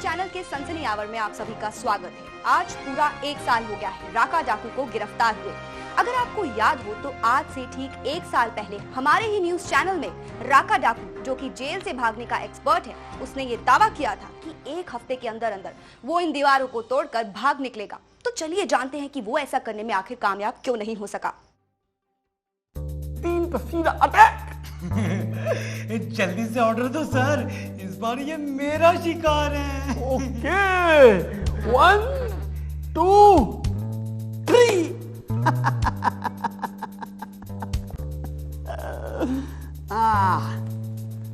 Channel के सनसनी our में आप सभी का स्वागत है। आज पूरा 1 साल हो गया है राका डाकू को गिरफ्तार हुए। अगर आपको याद हो तो आज से ठीक 1 साल पहले हमारे ही न्यूज चैनल में राका डाकू, जो कि जेल से भागने का एक्सपर्ट है, उसने ये दावा किया था कि 1 हफ्ते के अंदर अंदर वो इन दीवारों को तोड़कर भाग निकलेगा। तो चलिए जानते हैं कि वो ऐसा करने में आखिर कामयाब क्यों नहीं हो सका। 3 पर सीधा अटैक। जल्दी से ऑर्डर दो सर, इस बार ये मेरा शिकार है। ओके 1 2 3।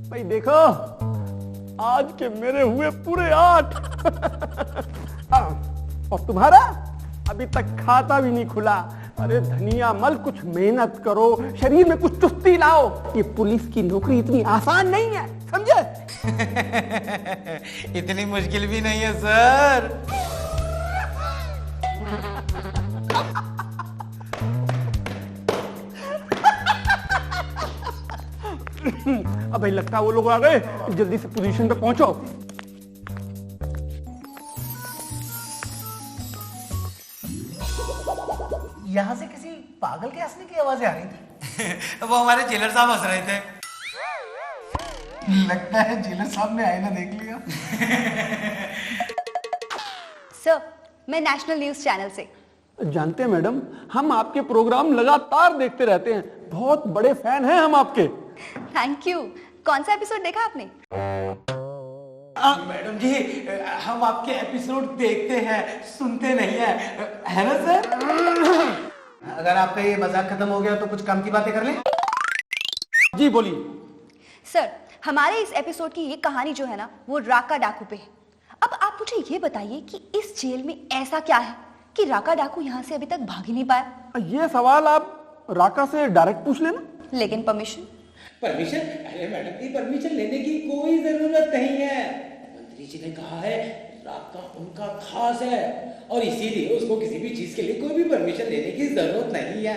भाई देखो, आज के मेरे हुए पूरे 8। और तुम्हारा अभी तक खाता भी नहीं खुला। अरे धनिया मल, कुछ मेहनत करो, शरीर में कुछ चुस्ती लाओ। ये पुलिस की नौकरी इतनी आसान नहीं है, समझे? इतनी मुश्किल भी नहीं है सर। अब भाई लगता है वो लोग आ गए, जल्दी से पोजीशन पे पहुंचो। यहाँ से किसी पागल के हंसने की आवाजें आ रही थी। वो हमारे जेलर साहब हंस रहे थे। लगता है जेलर साहब ने आईना देख लिया। सर, मैं नेशनल न्यूज चैनल से। जानते हैं मैडम, हम आपके प्रोग्राम लगातार देखते रहते हैं, बहुत बड़े फैन हैं हम आपके। Thank you. कौन सा एपिसोड देखा आपने? मैडम जी, हम आपके एपिसोड देखते हैं, सुनते नहीं है ना सर? अगर आपका ये मजाक खत्म हो गया तो कुछ काम की बातें कर लें। जी बोलिए। सर, हमारे इस एपिसोड की ये कहानी जो है ना, वो राका डाकू पे है। अब आप मुझे ये बताइए कि इस जेल में ऐसा क्या है कि राका डाकू यहाँ से अभी तक भाग ही नहीं पाया। ये सवाल आप राका से डायरेक्ट पूछ लेना। लेकिन परमिशन? अरे मैडम जी, परमिशन लेने की कोई जरूरत नहीं है। मंत्री जी ने कहा है राका उनका खास है और इसीलिए उसको किसी भी चीज के लिए कोई भी परमिशन लेने की जरूरत नहीं है।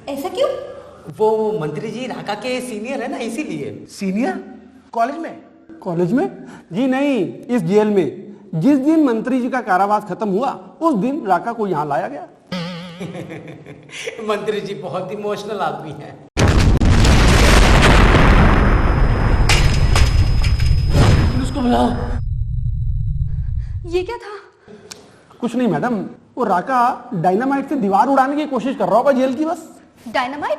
ऐसा क्यों? वो मंत्री जी राका के सीनियर है ना, इसीलिए। सीनियर? कॉलेज में? कॉलेज में? जी नहीं, इस जेल में। जिस दिन मंत्री जी का कारावास खत्म हुआ उस दिन राका को यहाँ लाया गया। मंत्री जी बहुत इमोशनल आदमी हैं। उसको बुलाओ। ये क्या था? कुछ नहीं मैडम, वो राका डायनामाइट से दीवार उड़ाने की कोशिश कर रहा होगा जेल की। बस। डायनामाइट?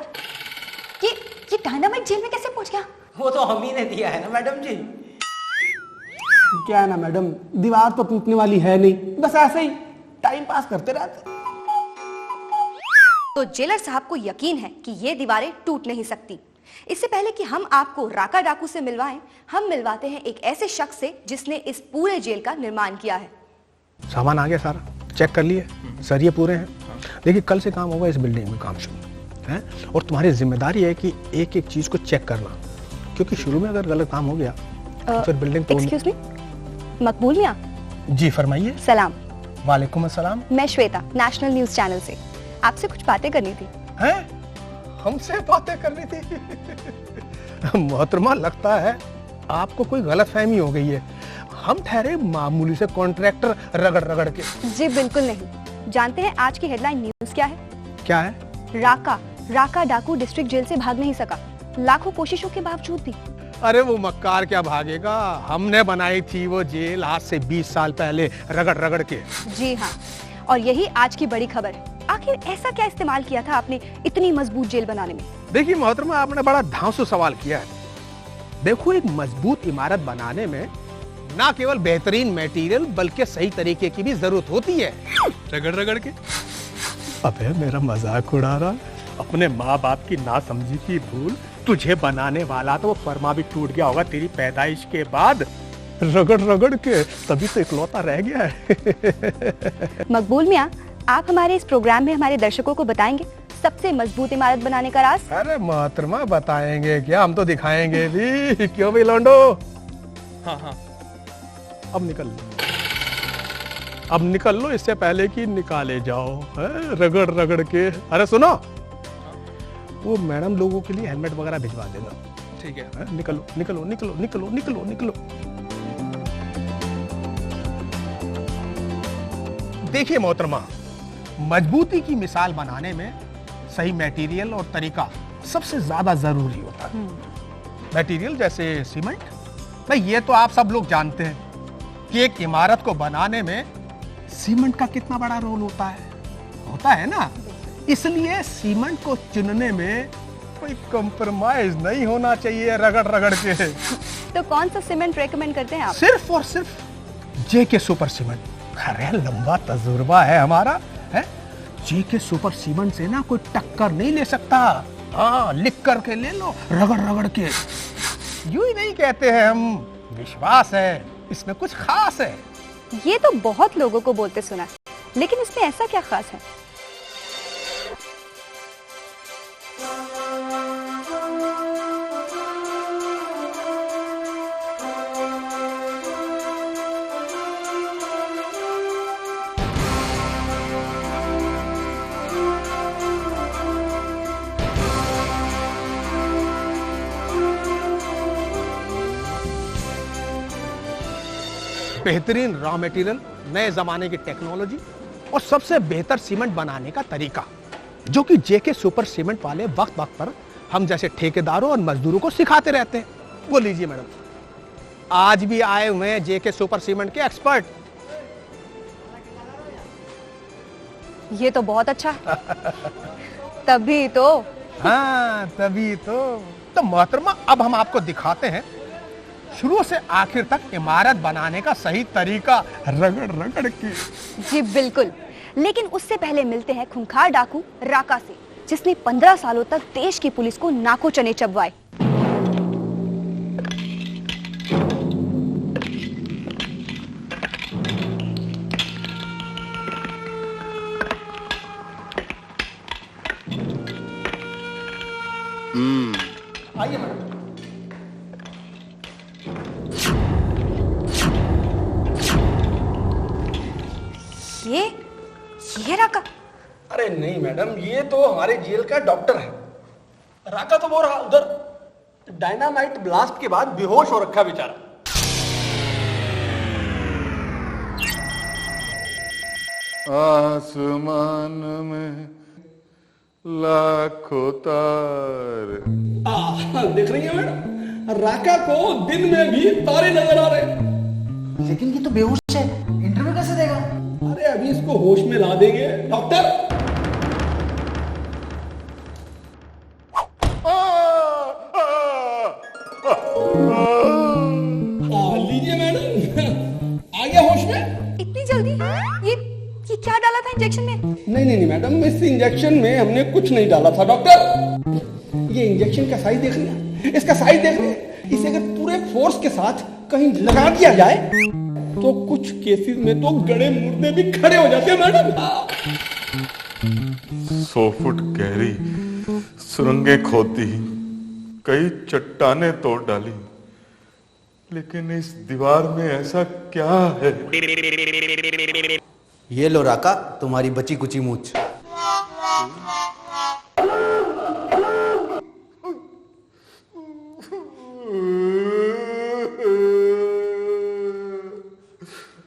ये डायनामाइट जेल में कैसे पहुंच गया? वो तो हम ही ने दिया है ना मैडम जी। क्या है ना मैडम, दीवार तो टूटने वाली है नहीं, बस ऐसे ही टाइम पास करते रहते। तो जेलर साहब को यकीन है कि ये दीवारें टूट नहीं सकती। इससे पहले कि हम आपको राका डाकू से मिलवाएं, हम मिलवाते हैं एक ऐसे शख्स से जिसने इस पूरे जेल का निर्माण किया है। सामान आ गया सारा, चेक कर लिए, सरिये पूरे हैं। देखिए, कल से काम होगा इस बिल्डिंग में, काम शुरू है। और तुम्हारी जिम्मेदारी है कि एक एक चीज को चेक करना, क्योंकि शुरू में अगर गलत काम हो गया तो फिर बिल्डिंग तोड़नी। एक्सक्यूज मी, मकबूल मियां? जी फरमाइए। सलाम। वालेकुम अस्सलाम। मैं श्वेता, नेशनल न्यूज चैनल से। आपसे कुछ बातें करनी थी। हैं? हमसे बातें करनी थी? मोहतरमा, लगता है आपको कोई गलतफहमी हो गई है। हम ठहरे मामूली से कॉन्ट्रैक्टर रगड़ रगड़ के। जी बिल्कुल नहीं। जानते हैं आज की हेडलाइन न्यूज क्या है? क्या है? राका डाकू डिस्ट्रिक्ट जेल से भाग नहीं सका, लाखों कोशिशों के बावजूद भी। अरे वो मक्कार क्या भागेगा, हमने बनाई थी वो जेल आज से 20 साल पहले रगड़ रगड़ के। जी हाँ, और यही आज की बड़ी खबर है। आखिर ऐसा क्या इस्तेमाल किया था आपने इतनी मजबूत जेल बनाने में? देखिए मोहतरमा, आपने बड़ा धांसू सवाल किया है। देखो, एक मजबूत इमारत बनाने में ना केवल बेहतरीन मटेरियल बल्कि सही तरीके की भी जरूरत होती है। रगड़ रगड़ के। अबे मेरा मजाक उड़ा रहा? अपने माँ बाप की नासमझी की भूल, तुझे बनाने वाला तो वो फरमा भी टूट गया होगा तेरी पैदाइश के बाद। रगड़ रगड़ के तभी तो इकलौता रह गया है। मकबूल मियां, आप हमारे इस प्रोग्राम में हमारे दर्शकों को बताएंगे सबसे मजबूत इमारत बनाने का राज? अरे मोहतरमा, बताएंगे क्या, हम तो दिखाएंगे भी। क्यों भी लौंडो? हाँ, अब निकल लो, अब निकल लो, इससे पहले कि निकाले जाओ रगड़ रगड़ के। अरे सुनो, वो मैडम लोगों के लिए हेलमेट वगैरह भिजवा देना। ठीक है? निकलो निकलो निकलो निकलो निकलो निकलो। देखिए मोहतरमा, मजबूती की मिसाल बनाने में सही मटेरियल और तरीका सबसे ज्यादा जरूरी होता है। मटेरियल जैसे सीमेंट, भाई ये तो आप सब लोग जानते हैं कि एक इमारत को बनाने में सीमेंट का कितना बड़ा रोल होता है ना। इसलिए सीमेंट को चुनने में कोई कंप्रोमाइज नहीं होना चाहिए रगड़ रगड़ के। तो कौन सा सीमेंट रेकमेंड करते हैं आप? सिर्फ और सिर्फ जेके सुपर सीमेंट। अरे लंबा तजुर्बा है हमारा, है जेके सुपर सीमेंट से ना कोई टक्कर नहीं ले सकता। हाँ, लिख करके ले लो, रगड़ रगड़ के। यूं ही नहीं कहते हैं हम, विश्वास है इसमें कुछ खास है। ये तो बहुत लोगों को बोलते सुना, लेकिन इसमें ऐसा क्या खास है? बेहतरीन रॉ मटेरियल, नए जमाने की टेक्नोलॉजी और सबसे बेहतर सीमेंट बनाने का तरीका, जो कि जेके सुपर सीमेंट वाले वक्त वक्त पर हम जैसे ठेकेदारों और मजदूरों को सिखाते रहते हैं। वो लीजिए मैडम, आज भी आए हुए हैं जेके सुपर सीमेंट के एक्सपर्ट। ये तो बहुत अच्छा। तभी तो। हाँ, तभी तो मोहतरमा, अब हम आपको दिखाते हैं शुरू से आखिर तक इमारत बनाने का सही तरीका, रगड़ रगड़ के। जी बिल्कुल, लेकिन उससे पहले मिलते हैं खूंखार डाकू राका से, जिसने 15 सालों तक देश की पुलिस को नाको चने चबवाए। आइए मैडम। ये राका? अरे नहीं मैडम, ये तो हमारे जेल का डॉक्टर है। राका तो वो रहा उधर, डायनामाइट ब्लास्ट के बाद बेहोश हो रखा बेचारा। आसमान में लाखों तारे। देख रही है मैडम, राका को दिन में भी तारे नजर आ रहे। लेकिन ये तो बेहोश है, इंटरव्यू कैसे देगा? अरे अभी इसको होश में ला देंगे डॉक्टर। लीजिए मैडम, आ गया होश में। इतनी जल्दी? ये क्या डाला था इंजेक्शन में? नहीं मैडम, इस इंजेक्शन में हमने कुछ नहीं डाला था डॉक्टर। ये इंजेक्शन का साइज देख लिया, इसका साइज देख लिया। इसे अगर पूरे फोर्स के साथ कहीं लगा दिया जाए तो कुछ केसेस में तो गड़े मुर्दे भी खड़े हो जाते हैं मैडम। 100 फुट गहरी सुरंगें खोदी, कई चट्टानें तोड़ डाली, लेकिन इस दीवार में ऐसा क्या है? ये लो राका, तुम्हारी बची कुची मूछ।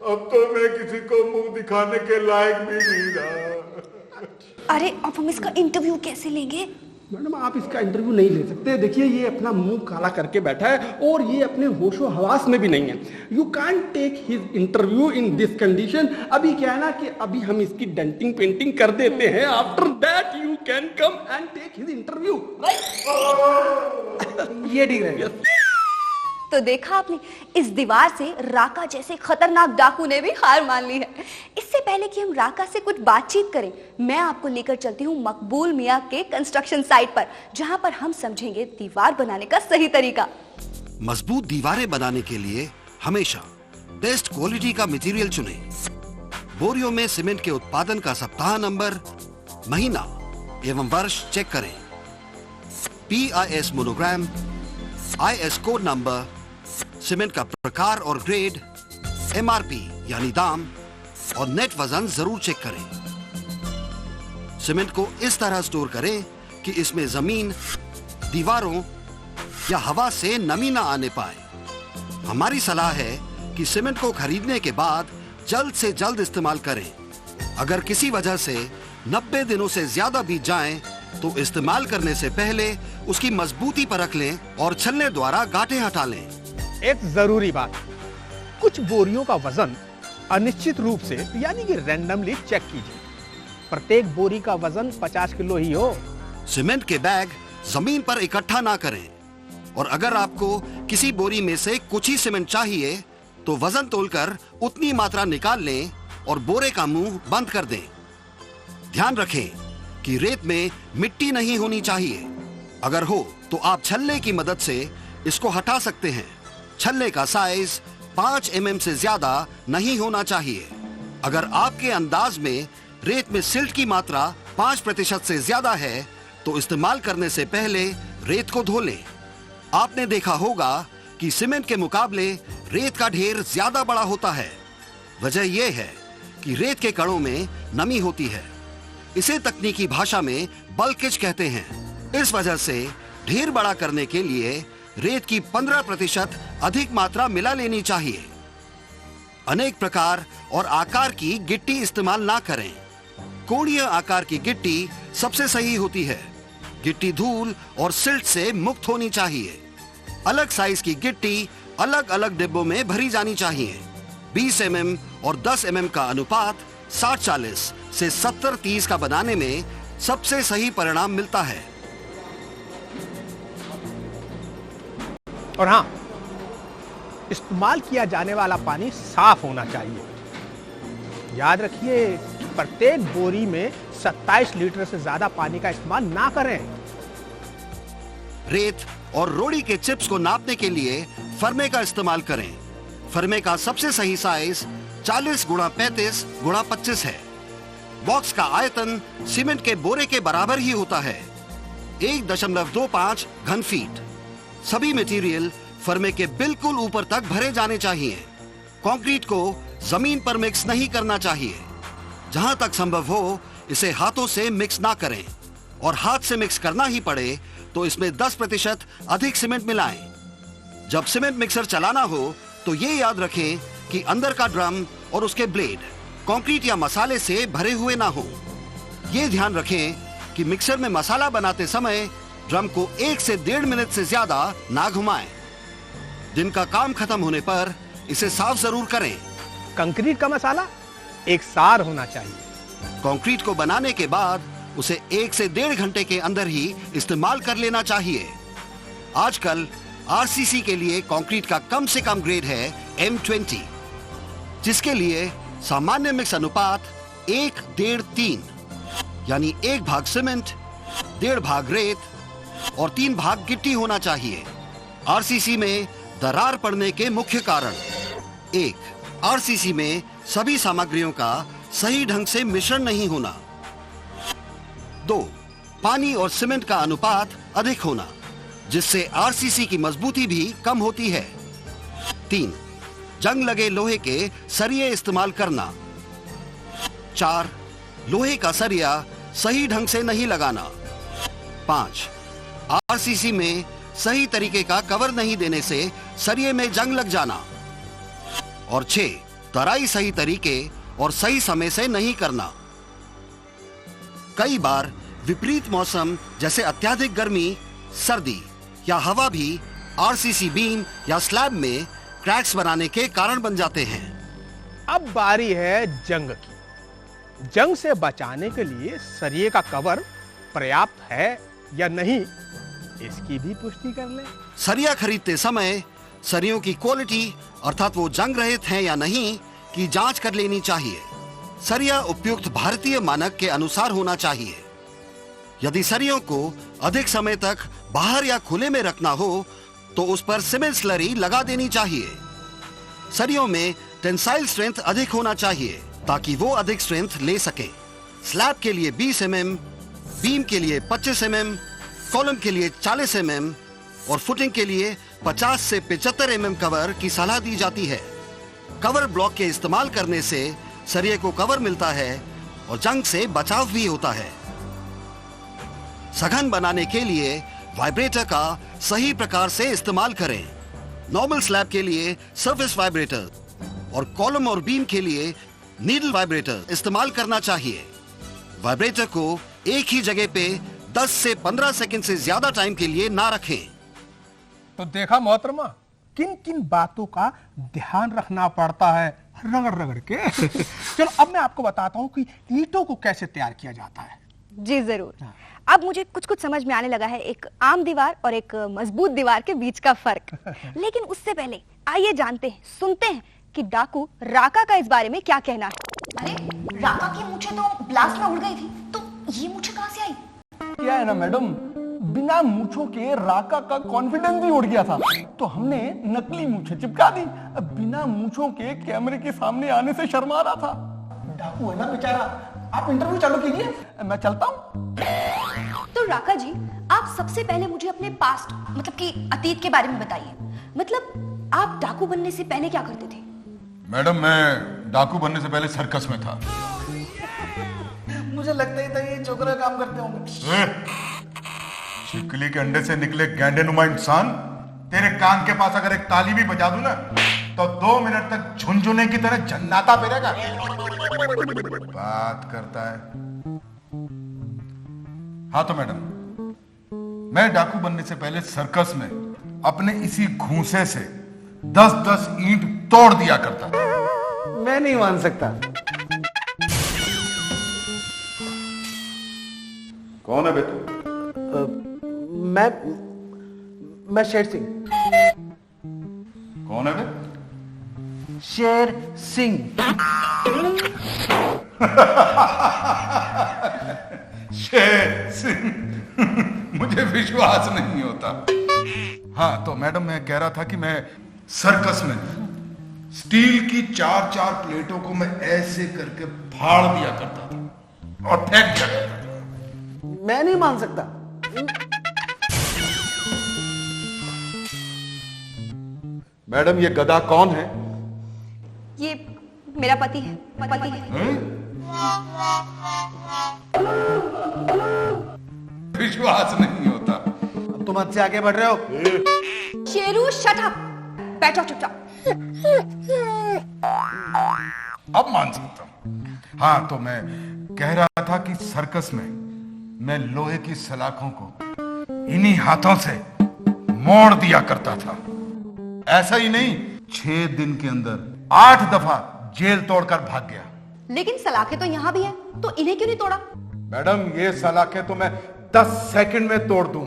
अब तो मैं किसी को मुंह दिखाने के लायक भी नहीं रहा। अरे अब हम इसका इंटरव्यू कैसे लेंगे? मैडम आप इसका इंटरव्यू नहीं ले सकते। देखिए ये अपना मुंह काला करके बैठा है और ये अपने होशो हवास में भी नहीं है। You can take his interview in this condition. अभी क्या है ना कि अभी हम इसकी डेंटिंग पेंटिंग कर देते हैं, after that you can come and take his interview, right? ये ठीक रहेगा। तो देखा आपने, इस दीवार से राका जैसे खतरनाक डाकू ने भी हार मान ली है। इससे पहले कि हम राका से कुछ बातचीत करें, मैं आपको लेकर चलती हूँ मकबूल मियां के कंस्ट्रक्शन साइट पर, जहां पर हम समझेंगे दीवार बनाने का सही तरीका। मजबूत दीवारें बनाने के लिए हमेशा बेस्ट क्वालिटी का मटेरियल चुनें। बोरियो में सीमेंट के उत्पादन का सप्ताह नंबर, महीना एवं वर्ष चेक करें। PIS monogram, IS code number, cement का प्रकार और ग्रेड, MRP यानी दाम और नेट वजन जरूर चेक करें। सीमेंट को इस तरह स्टोर करें कि इसमें जमीन, दीवारों या हवा से नमी ना आने पाए। हमारी सलाह है कि सीमेंट को खरीदने के बाद जल्द से जल्द इस्तेमाल करें, अगर किसी वजह से 90 दिनों से ज्यादा बीत जाएं, तो इस्तेमाल करने से पहले उसकी मजबूती परख लें और छलने द्वारा गांठें हटा लें। एक जरूरी बात, कुछ बोरियों का वजन अनिश्चित रूप से यानी कि रैंडमली चेक कीजिए। प्रत्येक बोरी का वजन 50 किलो ही हो। सीमेंट के बैग जमीन पर इकट्ठा ना करें और अगर आपको किसी बोरी में से कुछ ही सीमेंट चाहिए तो वजन तोलकर उतनी मात्रा निकाल लें और बोरे का मुंह बंद कर दें। ध्यान रखें कि रेत में मिट्टी नहीं होनी चाहिए। अगर हो तो आप छल्ले की मदद से इसको हटा सकते हैं। छल्ले का साइज 5 mm से ज्यादा नहीं होना चाहिए। अगर आपके अंदाज में रेत में सिल्ट की मात्रा 5% से ज्यादा है तो इस्तेमाल करने से पहले रेत को धो लें। आपने देखा होगा कि सीमेंट के मुकाबले रेत का ढेर ज्यादा बड़ा होता है। वजह यह है कि रेत के कणों में नमी होती है। इसे तकनीकी भाषा में बल्केज कहते हैं। इस वजह से ढेर बड़ा करने के लिए रेत की 15% अधिक मात्रा मिला लेनी चाहिए। अनेक प्रकार और आकार की गिट्टी इस्तेमाल ना करें। कोणीय आकार की गिट्टी सबसे सही होती है। गिट्टी धूल और सिल्ट से मुक्त होनी चाहिए। अलग साइज की गिट्टी अलग अलग डिब्बों में भरी जानी चाहिए। 20 mm और 10 mm का अनुपात 60-40 से 70-30 का बनाने में सबसे सही परिणाम मिलता है। और हाँ, इस्तेमाल किया जाने वाला पानी साफ होना चाहिए। याद रखिए, प्रत्येक बोरी में 27 लीटर से ज्यादा पानी का इस्तेमाल ना करें। रेत और रोड़ी के चिप्स को नापने के लिए फरमे का इस्तेमाल करें। फरमे का सबसे सही साइज 40x35x25 है। बॉक्स का आयतन सीमेंट के बोरे के बराबर ही होता है, 1.25 घन फीट। सभी मटेरियल फरमे के बिल्कुल ऊपर तक भरे जाने चाहिए। कंक्रीट को जमीन पर मिक्स नहीं करना चाहिए। जहां तक संभव हो इसे हाथों से मिक्स ना करें और हाथ से मिक्स करना ही पड़े तो इसमें 10% अधिक सीमेंट मिलाएं। जब सीमेंट मिक्सर चलाना हो तो ये याद रखें कि अंदर का ड्रम और उसके ब्लेड कंक्रीट या मसाले से भरे हुए ना हो। ये ध्यान रखें कि मिक्सर में मसाला बनाते समय ड्रम को 1 से 1.5 मिनट से ज्यादा ना घुमाएं। दिन का काम खत्म होने पर इसे साफ जरूर करें। कंक्रीट का मसाला एक सार होना चाहिए। कंक्रीट को बनाने के बाद उसे 1 से 1.5 घंटे के अंदर ही इस्तेमाल कर लेना चाहिए। आजकल आरसीसी के लिए कंक्रीट का कम से कम ग्रेड है M20, जिसके लिए सामान्य मिक्स अनुपात 1:3 यानी 1 भाग सीमेंट, 1.5 भाग रेत और 3 भाग गिट्टी होना चाहिए। आरसीसी में दरार पड़ने के मुख्य कारण: 1. आरसीसी में सभी सामग्रियों का सही ढंग से मिश्रण नहीं होना। 2. पानी और सीमेंट का अनुपात अधिक होना, जिससे आरसीसी की मजबूती भी कम होती है। 3. जंग लगे लोहे के सरिये इस्तेमाल करना। 4. लोहे का सरिया सही ढंग से नहीं लगाना। 5. आरसीसी में सही तरीके का कवर नहीं देने से सरिये में जंग लग जाना। और 6. तराई सही तरीके और सही समय से नहीं करना। कई बार विपरीत मौसम जैसे अत्यधिक गर्मी, सर्दी या हवा भी आरसीसी बीम या स्लैब में क्रैक्स बनाने के कारण बन जाते हैं। अब बारी है जंग की। जंग से बचाने के लिए सरिये का कवर पर्याप्त है या नहीं, इसकी भी पुष्टि कर लें। सरिया खरीदते समय सरियों की क्वालिटी अर्थात वो जंग रहित हैं या नहीं की जांच कर लेनी चाहिए। सरिया उपयुक्त भारतीय मानक के अनुसार होना चाहिए। यदि सरियों को अधिक समय तक बाहर या खुले में रखना हो तो उस पर सीमेंट स्लरी लगा देनी चाहिए। सरियों में टेंसाइल स्ट्रेंथ अधिक होना चाहिए ताकि वो अधिक स्ट्रेंथ ले सके। स्लैब के लिए 20 mm, बीम के लिए 25 mm, कॉलम के लिए 40 mm और फुटिंग के लिए 50 से 75 mm कवर की सलाह दी जाती है। कवर ब्लॉक के इस्तेमाल करने से सरिये को कवर मिलता है और जंग से बचाव भी होता है। सघन बनाने के लिए वाइब्रेटर का सही प्रकार से इस्तेमाल करें। नॉर्मल स्लैब के लिए सरफेस वाइब्रेटर और कॉलम और बीम के लिए नीडल वाइब्रेटर इस्तेमाल करना चाहिए। वाइब्रेटर को एक ही जगह पे 10 से 15 सेकंड से ज्यादा टाइम के लिए ना रखें। तो देखा मोहतरमा, किन किन बातों का ध्यान रखना पड़ता है रगड़ रगड़ के। चलो अब मैं आपको बताता हूं कि ईंटों को कैसे तैयार किया जाता है। जी जरूर। अब मुझे कुछ कुछ समझ में आने लगा है, एक आम दीवार और एक मजबूत दीवार के बीच का फर्क। लेकिन उससे पहले आइए जानते हैं, सुनते हैं कि डाकू राका का इस बारे में क्या कहना है। अरे राका की मूछें तो ब्लास्ट में उड़ गई थी, तो ये मूछें कहां से आई? क्या है ना मैडम, बिना मूछों के राका का कॉन्फिडेंस भी उड़ गया था, तो हमने नकली मूछें चिपका दी। अब बिना मूछों के कैमरे के सामने आने से शर्मा रहा था। डाकू है ना बेचारा। आप इंटरव्यू चालू कीजिए, मैं चलता हूँ। तो राका जी, आप सबसे पहले मुझे अपने पास्ट मतलब कि अतीत के बारे में बताइए। मतलब आप डाकू बनने से पहले क्या करते थे? मैडम, मैं डाकू बनने से पहले सर्कस में था। मुझे लगता ही था ये छोकरा काम करते होंगे। छिपकली के अंडे से निकले गैंडे नुमा इंसान, तेरे कान के पास अगर एक ताली भी बजा दूं ना, तो 2 मिनट तक झुनझुने की तरह झन्नाता फिरेगा। बात करता है। हाँ तो मैडम, मैं डाकू बनने से पहले सर्कस में अपने इसी घूंसे से 10-10 ईंट तोड़ दिया करता था। मैं नहीं मान सकता। कौन है बे तू? मैं शेर सिंह। कौन है बे? शेर सिंह। शेर सिंह। मुझे विश्वास नहीं होता। हाँ तो मैडम, मैं कह रहा था कि मैं सर्कस में स्टील की 4-4 प्लेटों को मैं ऐसे करके फाड़ दिया करता था और फेंक दिया करता था। मैं नहीं मान सकता। मैडम, ये गधा कौन है? ये मेरा पति है। पति है। विश्वास नहीं होता। तुम हद से आगे बढ़ रहे हो। शेरू शट अप, बैठो चुपचाप। अब मान सकता हूं। हाँ तो मैं कह रहा था कि सर्कस में मैं लोहे की सलाखों को इन्हीं हाथों से मोड़ दिया करता था। ऐसा ही नहीं, 6 दिन के अंदर 8 दफा जेल तोड़कर भाग गया। लेकिन सलाखें तो यहाँ भी हैं, तो इन्हें क्यों नहीं तोड़ा? मैडम, ये सलाखें तो मैं 10 सेकंड में तोड़ दूं,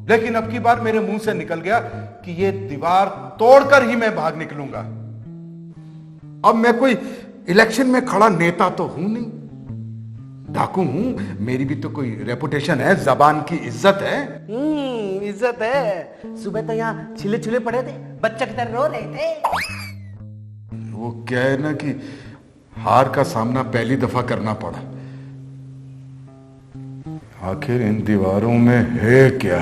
लेकिन अब की बार मेरे मुंह से निकल गया कि ये दीवार तोड़कर ही मैं भाग निकलूंगा। अब मैं कोई इलेक्शन में खड़ा नेता तो हूं नहीं, डाकू हूं। मेरी भी तो कोई रेपुटेशन है, जबान की इज्जत है। इज्जत है। सुबह तो यहाँ छिले छिले पड़े थे, बच्चा की तरह रो रहे थे। वो क्या है ना कि हार का सामना पहली दफा करना पड़ा। आखिर इन दीवारों में है क्या?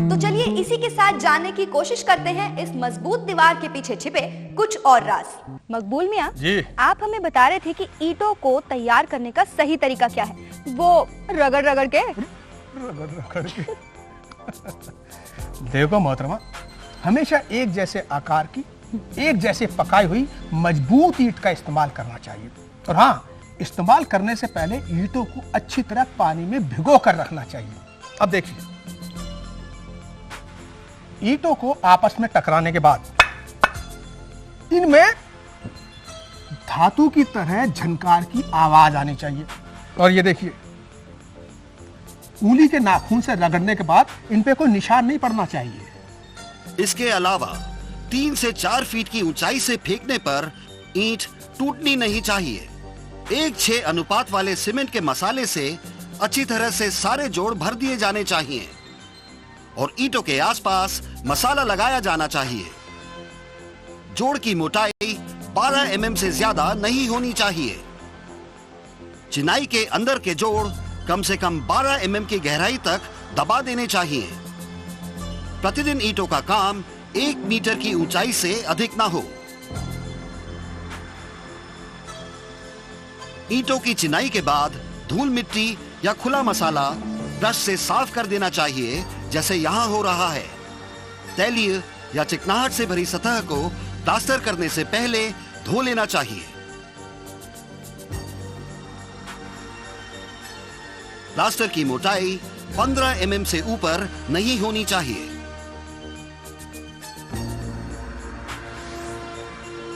तो चलिए इसी के साथ जानने की कोशिश करते हैं इस मजबूत दीवार के पीछे छिपे कुछ और राज। मकबूल मियां जी, आप हमें बता रहे थे कि ईंटों को तैयार करने का सही तरीका क्या है? वो रगड़ रगड़ के। देखो मोहतरमा, हमेशा एक जैसे आकार की, एक जैसे पकाई हुई मजबूत ईंट का इस्तेमाल करना चाहिए। और हाँ, इस्तेमाल करने से पहले ईंटों को अच्छी तरह पानी में भिगो कर रखना चाहिए। अब देखिए, ईंटों को आपस में टकराने के बाद इनमें धातु की तरह झनकार की आवाज आनी चाहिए। और ये देखिए, उंगली के नाखून से रगड़ने के बाद इन पे कोई निशान नहीं पड़ना चाहिए। इसके अलावा 3 से 4 फीट की ऊंचाई से फेंकने पर ईंट टूटनी नहीं चाहिए। 1:6 अनुपात वाले सीमेंट के मसाले से अच्छी तरह से सारे जोड़ भर दिए जाने चाहिए और ईंटों के आसपास मसाला लगाया जाना चाहिए। जोड़ की मोटाई 12 mm से ज्यादा नहीं होनी चाहिए। चिनाई के अंदर के जोड़ कम से कम 12 mm की गहराई तक दबा देने चाहिए। प्रतिदिन ईंटों का काम 1 मीटर की ऊंचाई से अधिक ना हो। ईंटों की चिनाई के बाद धूल मिट्टी या खुला मसाला ब्रश से साफ कर देना चाहिए, जैसे यहां हो रहा है। तैलीय या चिकनाहट से भरी सतह को प्लास्टर करने से पहले धो लेना चाहिए। प्लास्टर की मोटाई 15 mm से ऊपर नहीं होनी चाहिए।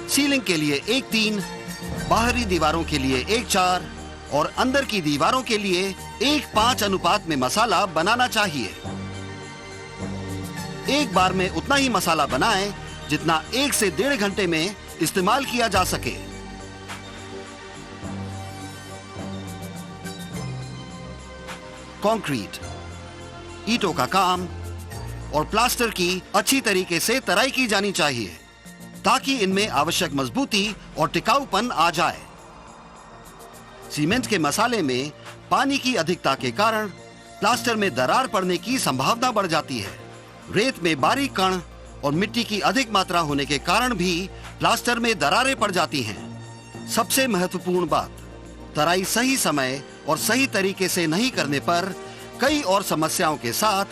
सीलिंग के लिए 1:3, बाहरी दीवारों के लिए 1:4 और अंदर की दीवारों के लिए 1:5 अनुपात में मसाला बनाना चाहिए। एक बार में उतना ही मसाला बनाएं जितना 1 से 1.5 घंटे में इस्तेमाल किया जा सके। कंक्रीट, ईंटों का काम और प्लास्टर की अच्छी तरीके से तराई की जानी चाहिए ताकि इनमें आवश्यक मजबूती और टिकाऊपन आ जाए। सीमेंट के मसाले में पानी की अधिकता के कारण प्लास्टर में दरार पड़ने की संभावना बढ़ जाती है। रेत में बारीक कण और मिट्टी की अधिक मात्रा होने के कारण भी प्लास्टर में दरारें पड़ जाती हैं। सबसे महत्वपूर्ण बात, तराई सही समय और सही तरीके से नहीं करने पर कई और समस्याओं के साथ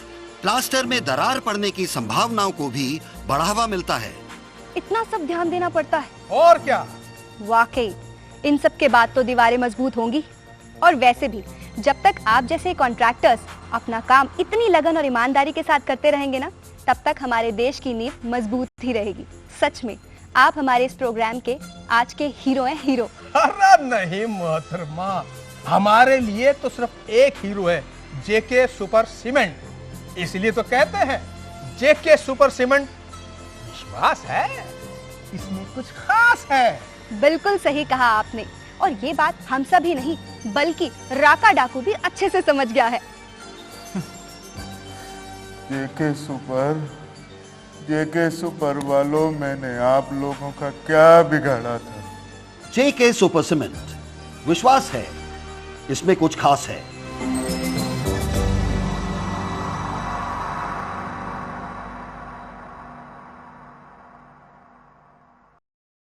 प्लास्टर में दरार पड़ने की संभावनाओं को भी बढ़ावा मिलता है। इतना सब ध्यान देना पड़ता है। और क्या, वाकई इन सब के बाद तो दीवारें मजबूत होंगी। और वैसे भी जब तक आप जैसे कॉन्ट्रैक्टर्स अपना काम इतनी लगन और ईमानदारी के साथ करते रहेंगे ना, तब तक हमारे देश की नींव मजबूत ही रहेगी। सच में आप हमारे इस प्रोग्राम के आज के हीरो हैं, हीरो। अरे नहीं मोहतरमा, हमारे लिए तो सिर्फ एक हीरो है, जेके सुपर सीमेंट। इसलिए तो कहते हैं जेके सुपर सीमेंट विश्वास है, इसमें कुछ खास है। बिल्कुल सही कहा आपने, और ये बात हम सब ही नहीं बल्कि राका डाकू भी अच्छे से समझ गया है। जेके सुपर वालों, मैंने आप लोगों का क्या बिगाड़ा था? जेके सुपर सीमेंट, विश्वास है, इसमें कुछ खास है।